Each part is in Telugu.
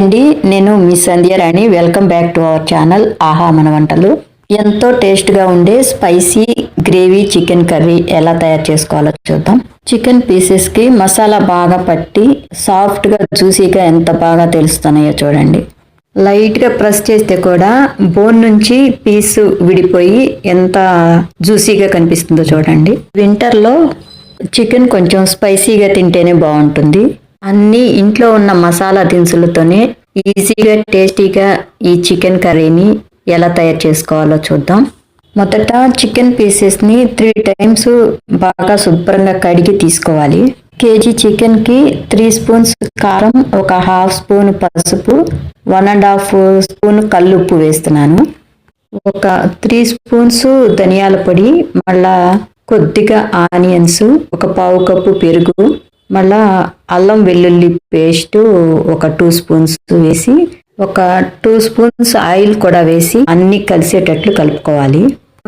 అండి నేను మీ Sandhyarani welcome back to our channel ఆహా మన వంటలు. ఎంతో టేస్ట్గా ఉండే స్పైసీ గ్రేవీ చికెన్ కర్రీ ఎలా తయారు చేసుకోవాలో చూద్దాం. చికెన్ పీసెస్కి మసాలా బాగా పట్టి సాఫ్ట్గా జ్యూసీగా ఎంత బాగా తెలుస్తున్నాయో చూడండి. లైట్గా ప్రెస్ చేస్తే కూడా బోన్ నుంచి పీసు విడిపోయి ఎంత జ్యూసీగా కనిపిస్తుందో చూడండి. వింటర్లో చికెన్ కొంచెం స్పైసీగా తింటేనే బాగుంటుంది. అన్ని ఇంట్లో ఉన్న మసాలా దినుసులతోనే ఈజీగా టేస్టీగా ఈ చికెన్ కర్రీని ఎలా తయారు చేసుకోవాలో చూద్దాం. మొదట చికెన్ పీసెస్ని 3 times బాగా శుభ్రంగా కడిగి తీసుకోవాలి. కేజీ చికెన్కి 3 స్పూన్స్ కారం, ఒక 1/2 స్పూన్ పసుపు, 1.5 స్పూన్ కల్లుప్పు వేస్తున్నాను. ఒక 3 స్పూన్స్ ధనియాల పొడి, మళ్ళా కొద్దిగా ఆనియన్స్, ఒక 1/4 కప్పు పెరుగు, మళ్ళా అల్లం వెల్లుల్లి పేస్ట్ ఒక 2 స్పూన్స్ వేసి, ఒక 2 స్పూన్స్ ఆయిల్ కూడా వేసి అన్ని కలిసేటట్లు కలుపుకోవాలి.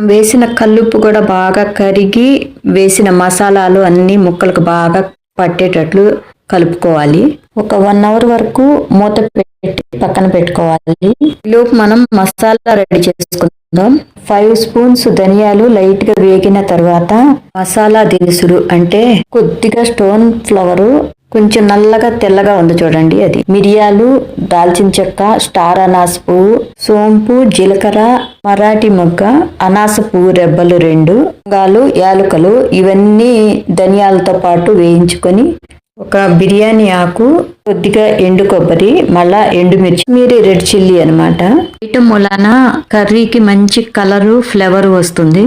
వేసిన కల్లుప్పు కూడా బాగా కరిగి వేసిన మసాలాలు అన్ని ముక్కలకు బాగా పట్టేటట్లు కలుపుకోవాలి. ఒక 1 hour వరకు మూత పెట్టి పక్కన పెట్టుకోవాలి. లోపు మనం మసాలా రెడీ చేసుకుందాం. 5 స్పూన్స్ ధనియాలు లైట్ గా వేగిన తర్వాత మసాలా దినుసులు అంటే కొద్దిగా స్టోన్ ఫ్లవర్, కొంచెం నల్లగా తెల్లగా ఉంది చూడండి, అది మిరియాలు, దాల్చిన చెక్క, స్టార్ అనాస పువ్వు, సోంపు, జీలకర్ర, మరాఠీ మొగ్గ, అనాస పువ్వు రెబ్బలు 2, లవంగాలు, యాలకులు ఇవన్నీ ధనియాలతో పాటు వేయించుకొని, ఒక బిర్యానీ ఆకు, కొద్దిగా ఎండు కొబ్బరి, మళ్ళా ఎండుమిర్చి, మీరు రెడ్ చిల్లీ అనమాట. వీటి మూలాన కర్రీకి మంచి కలరు ఫ్లేవర్ వస్తుంది.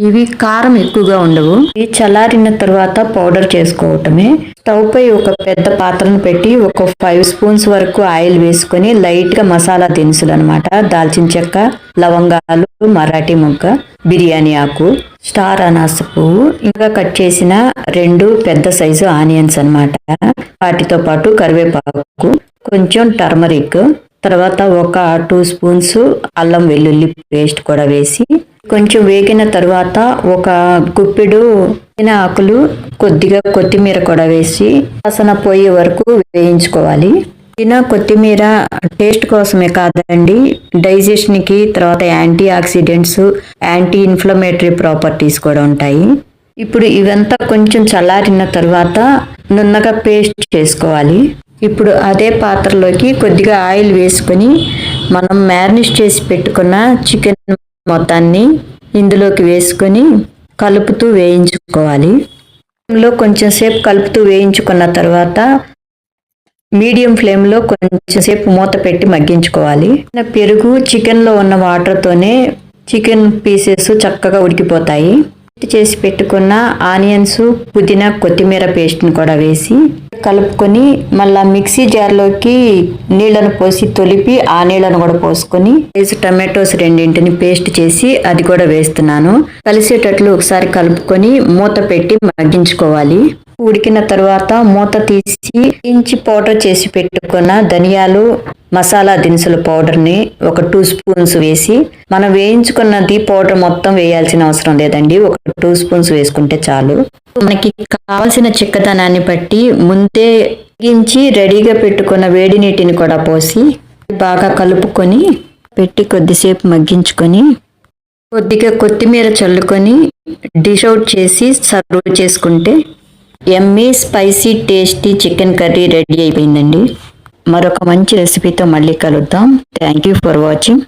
ఇవి కారం ఎక్కువగా ఉండవు. ఇవి చల్లారిన తర్వాత పౌడర్ చేసుకోవటమే. స్టవ్ పై ఒక పెద్ద పాత్రను పెట్టి ఒక 5 స్పూన్స్ వరకు ఆయిల్ వేసుకొని లైట్ గా మసాలా దినుసులు అనమాట, దాల్చిన చెక్క, లవంగాలు, మరాఠీ మొగ్గ, బిర్యానీ ఆకు, స్టార్ అనాస పువ్వు, ఇంకా కట్ చేసిన 2 పెద్ద సైజు ఆనియన్స్ అనమాట, వాటితో పాటు కరివేపాకు, కొంచెం టర్మరిక్, తర్వాత ఒక 2 స్పూన్స్ అల్లం వెల్లుల్లి పేస్ట్ కూడా వేసి, కొంచెం వేగిన తర్వాత ఒక గుప్పెడు ఆకులు, కొద్దిగా కొత్తిమీర కూడా వేసి వాసన పోయే వరకు వేయించుకోవాలి. కొత్తిమీర టేస్ట్ కోసమే కాదండి, డైజెషన్ కి, తర్వాత antioxidants, anti inflammatory properties కూడా ఉంటాయి. ఇప్పుడు ఇవంతా కొంచెం చల్లారిన తర్వాత నున్నగా పేస్ట్ చేసుకోవాలి. ఇప్పుడు అదే పాత్రలోకి కొద్దిగా ఆయిల్ వేసుకొని మనం మ్యారినేట్ చేసి పెట్టుకున్న చికెన్ మొత్తాన్ని ఇందులోకి వేసుకొని కలుపుతూ వేయించుకోవాలి. కొంచెం సేపు కలుపుతూ వేయించుకున్న తర్వాత మీడియం ఫ్లేమ్లో కొంచెం సేపు మూత పెట్టి మగ్గించుకోవాలి. పెరుగు, చికెన్లో ఉన్న వాటర్తోనే చికెన్ పీసెస్ చక్కగా ఉడికిపోతాయి. చేసి పెట్టుకున్న ఆనియన్స్, పుదీనా, కొత్తిమీర పేస్ట్ని కూడా వేసి కలుపుకొని మళ్ళా మిక్సీ జార్లోకి నీళ్లను పోసి తొలిపి ఆ నీళ్లను కూడా పోసుకొని టమాటోస్ 2 పేస్ట్ చేసి అది కూడా వేస్తున్నాను. కలిసేటట్లు ఒకసారి కలుపుకొని మూత పెట్టి మగ్గించుకోవాలి. ఉడికిన తర్వాత మూత తీసి ఇంచి పౌడర్ చేసి పెట్టుకున్న ధనియాలు, మసాలా దినుసుల పౌడర్ని ఒక 2 స్పూన్స్ వేసి, మనం వేయించుకున్నది పౌడర్ మొత్తం వేయాల్సిన అవసరం లేదండి, ఒక 2 స్పూన్స్ వేసుకుంటే చాలు. మనకి కావలసిన చిక్కదనాన్ని బట్టి ముందే వేయించి రెడీగా పెట్టుకున్న వేడి నీటిని కూడా పోసి బాగా కలుపుకొని పెట్టి కొద్దిసేపు మగ్గించుకొని కొద్దిగా కొత్తిమీర చల్లుకొని డిష్ అవుట్ చేసి సర్వ్ చేసుకుంటే yummy spicy tasty chicken curry ready అయిపోయిందండి. మరొక మంచి రెసిపీతో మళ్ళీ కలుద్దాం. Thank you for watching.